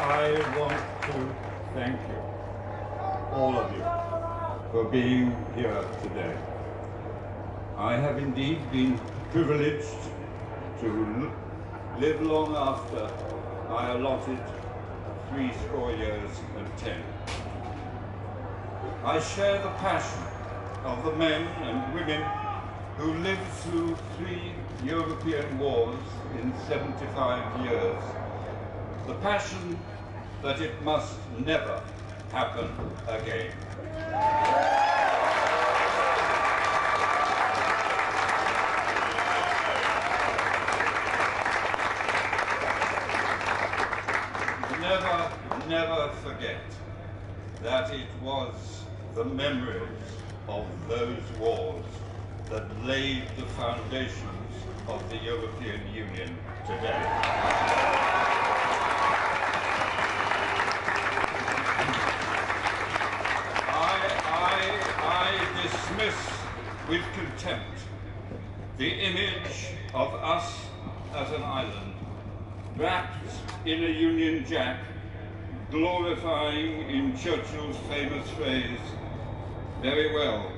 I want to thank you, all of you, for being here today. I have indeed been privileged to live long after my allotted 70 years and 10. I share the passion of the men and women who lived through 3 European wars in 75 years. The passion that it must never happen again. Never forget that it was the memories of those wars that laid the foundations of the European Union today. I dismiss with contempt the image of us as an island, wrapped in a Union Jack, glorifying in Churchill's famous phrase, "Very well,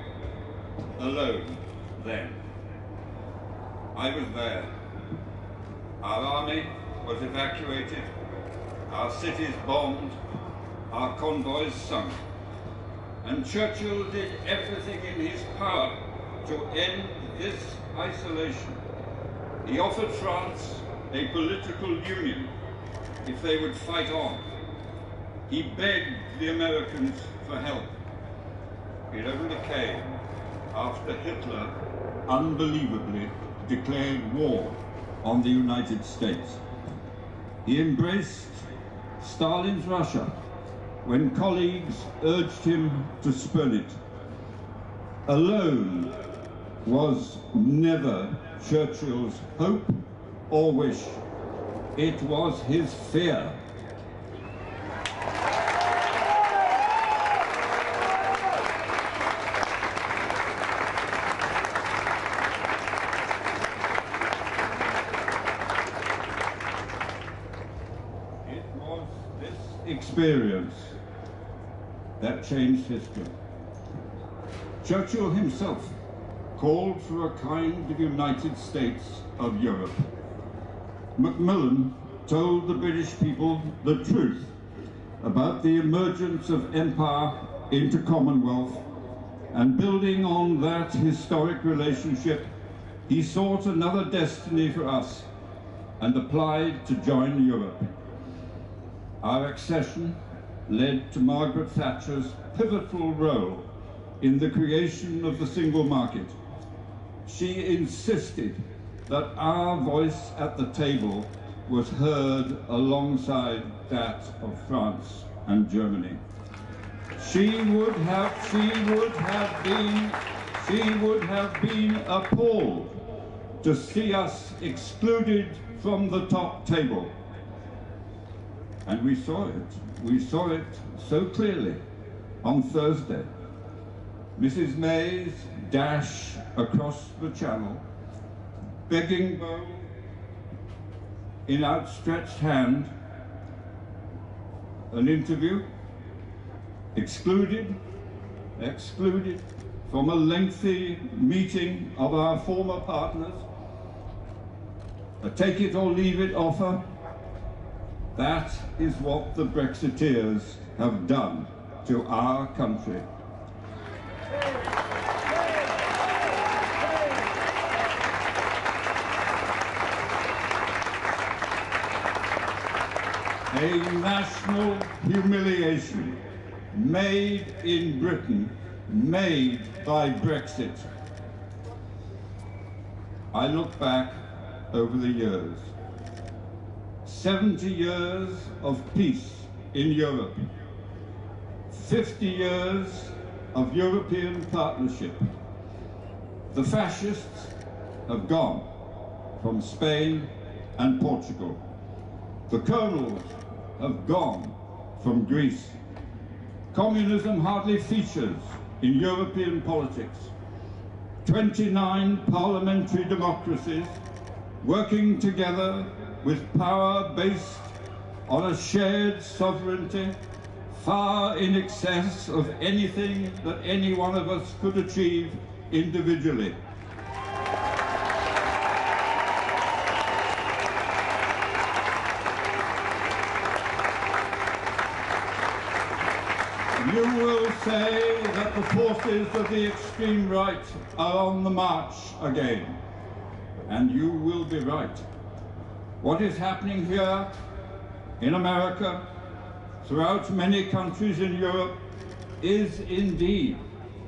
alone then." I was there. Our army was evacuated, our cities bombed, our convoys sunk, and Churchill did everything in his power to end this isolation. He offered France a political union if they would fight on. He begged the Americans for help. It only came after Hitler unbelievably declared war on the United States. He embraced Stalin's Russia when colleagues urged him to spurn it. Alone was never Churchill's hope or wish. It was his fear. It was this experience that changed history. Churchill himself called for a kind of United States of Europe. Macmillan told the British people the truth about the emergence of empire into Commonwealth, and building on that historic relationship, he sought another destiny for us and applied to join Europe. Our accession led to Margaret Thatcher's pivotal role in the creation of the single market. She insisted that our voice at the table was heard alongside that of France and Germany. She would have been appalled to see us excluded from the top table. And we saw it so clearly on Thursday. Mrs. May's dash across the channel, begging bowl in outstretched hand, an interview, excluded from a lengthy meeting of our former partners, a take it or leave it offer. That is what the Brexiteers have done to our country. A national humiliation made in Britain, made by Brexit. I look back over the years. 70 years of peace in Europe. 50 years of European partnership. The fascists have gone from Spain and Portugal. The colonels have gone from Greece. Communism hardly features in European politics. 29 parliamentary democracies working together with power based on a shared sovereignty far in excess of anything that any one of us could achieve individually. You will say that the forces of the extreme right are on the march again, and you will be right. What is happening here in America, throughout many countries in Europe, is indeed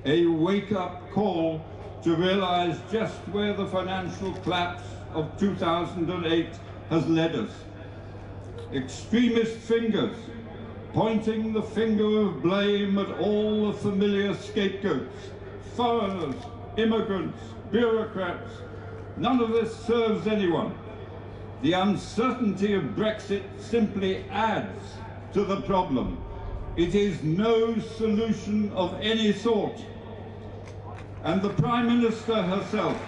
a wake-up call to realize just where the financial collapse of 2008 has led us. Extremist fingers pointing the finger of blame at all the familiar scapegoats, foreigners, immigrants, bureaucrats. None of this serves anyone. The uncertainty of Brexit simply adds to the problem. It is no solution of any sort. And the Prime Minister herself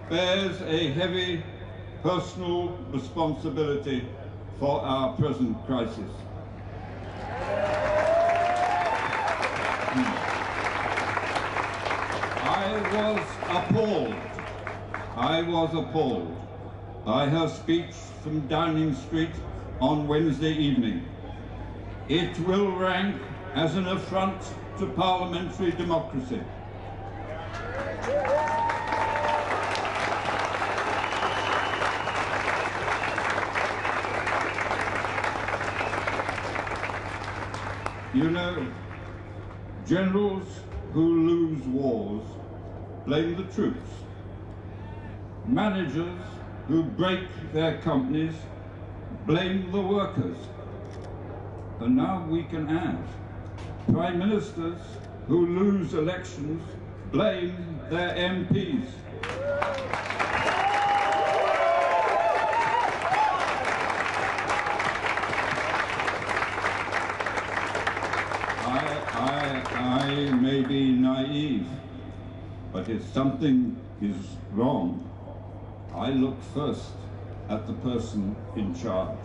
bears a heavy personal responsibility for our present crisis. I was appalled by her speech from Downing Street on Wednesday evening. It will rank as an affront to parliamentary democracy. You know, generals who lose wars blame the troops. Managers who break their companies blame the workers. And now we can add, prime ministers who lose elections blame their MPs. I may be naive, but if something is wrong, I look first at the person in charge.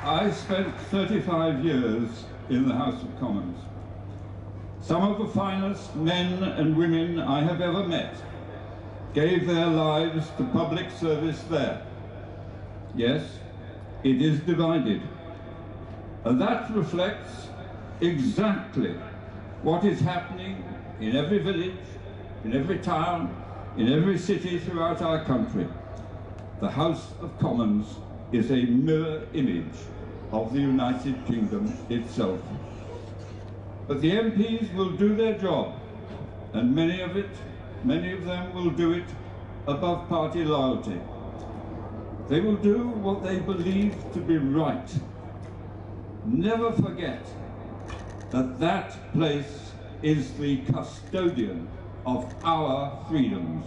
I spent 35 years in the House of Commons. Some of the finest men and women I have ever met gave their lives to public service there. Yes, it is divided. And that reflects exactly what is happening in every village, in every town, in every city throughout our country. The House of Commons is a mirror image of the United Kingdom itself. But the MPs will do their job, and many of them will do it above party loyalty. They will do what they believe to be right. Never forget that that place is the custodian of our freedoms.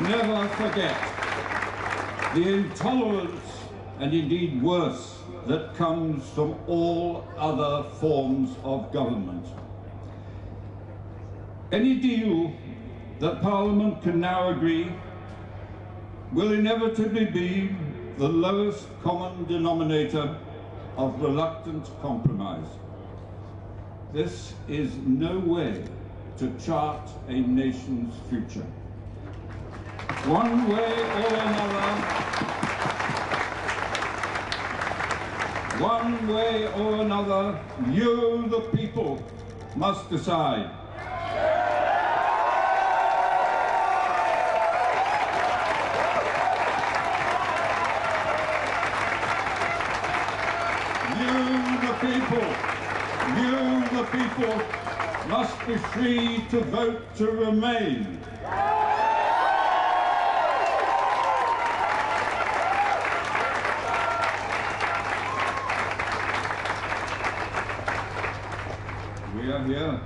Never forget the intolerance, and indeed worse, that comes from all other forms of government. Any deal that Parliament can now agree will inevitably be the lowest common denominator of reluctant compromise. This is no way to chart a nation's future. One way or another, you, the people, must decide. You, the people, must be free to vote to remain. We are here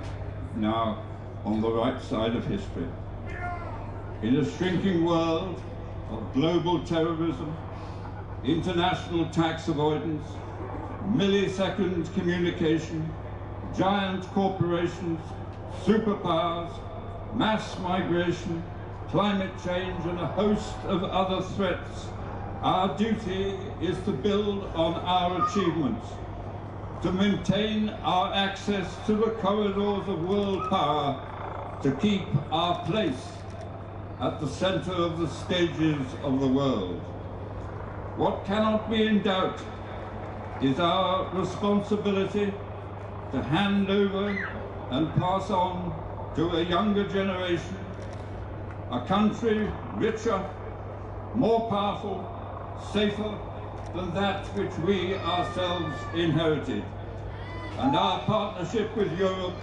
now on the right side of history. In a shrinking world of global terrorism, international tax avoidance, millisecond communication, giant corporations, superpowers, mass migration, climate change, and a host of other threats, our duty is to build on our achievements, to maintain our access to the corridors of world power, to keep our place at the center of the stages of the world. What cannot be in doubt is our responsibility to hand over and pass on to a younger generation a country richer, more powerful, safer than that which we ourselves inherited. And our partnership with Europe,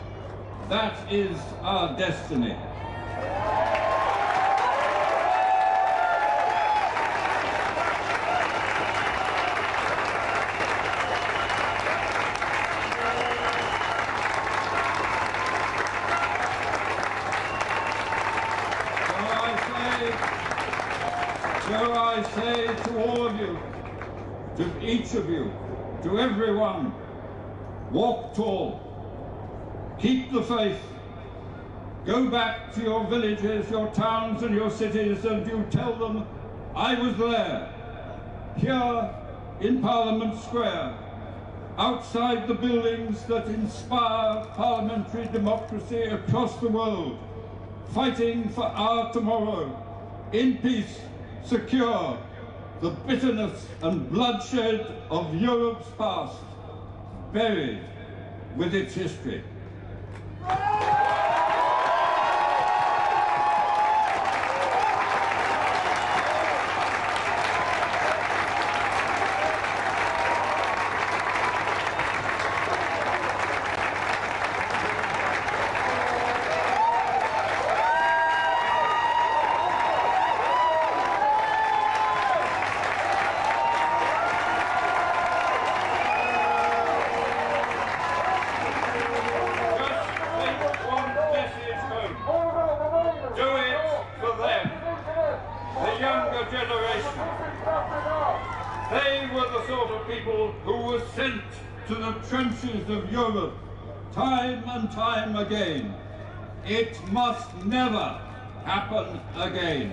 that is our destiny. So I say to all of you, to each of you, to everyone, walk tall, keep the faith, go back to your villages, your towns and your cities, and you tell them, I was there, here in Parliament Square, outside the buildings that inspire parliamentary democracy across the world, fighting for our tomorrow, in peace, secure, the bitterness and bloodshed of Europe's past, buried with its history. They were the sort of people who were sent to the trenches of Europe time and time again. It must never happen again.